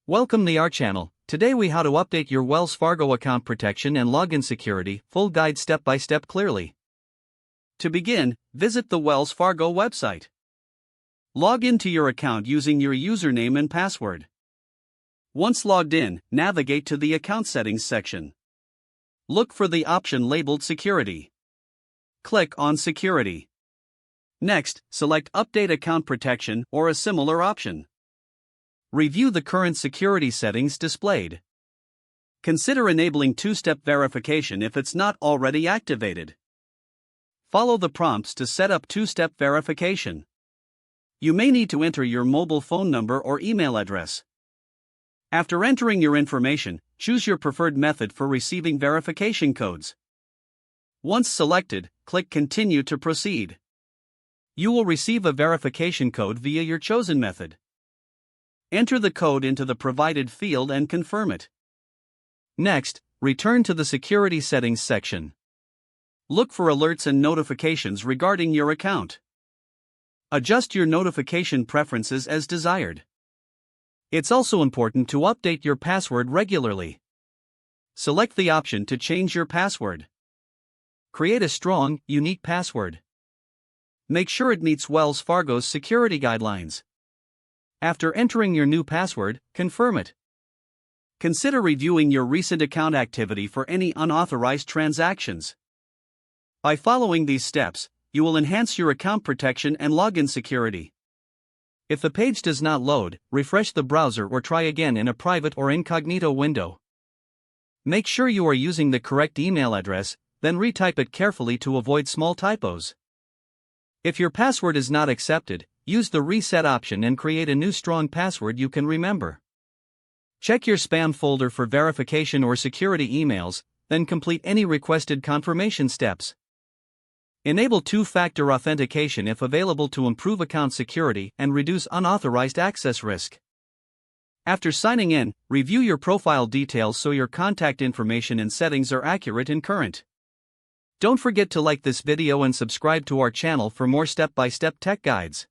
Welcome to our channel. Today we how to update your Wells Fargo account protection and login security, full guide step by step clearly. To begin, visit the Wells Fargo website. Log into your account using your username and password. Once logged in, navigate to the account settings section. Look for the option labeled Security. Click on Security. Next, select Update Account Protection or a similar option. Review the current security settings displayed. Consider enabling two-step verification if it's not already activated. Follow the prompts to set up two-step verification. You may need to enter your mobile phone number or email address. After entering your information, choose your preferred method for receiving verification codes. Once selected, click Continue to proceed. You will receive a verification code via your chosen method. Enter the code into the provided field and confirm it. Next, return to the Security Settings section. Look for alerts and notifications regarding your account. Adjust your notification preferences as desired. It's also important to update your password regularly. Select the option to change your password. Create a strong, unique password. Make sure it meets Wells Fargo's security guidelines. After entering your new password, confirm it. Consider reviewing your recent account activity for any unauthorized transactions. By following these steps, you will enhance your account protection and login security. If the page does not load, refresh the browser or try again in a private or incognito window. Make sure you are using the correct email address, then retype it carefully to avoid small typos. If your password is not accepted, use the reset option and create a new strong password you can remember. Check your spam folder for verification or security emails, then complete any requested confirmation steps. Enable two-factor authentication if available to improve account security and reduce unauthorized access risk. After signing in, review your profile details so your contact information and settings are accurate and current. Don't forget to like this video and subscribe to our channel for more step-by-step tech guides.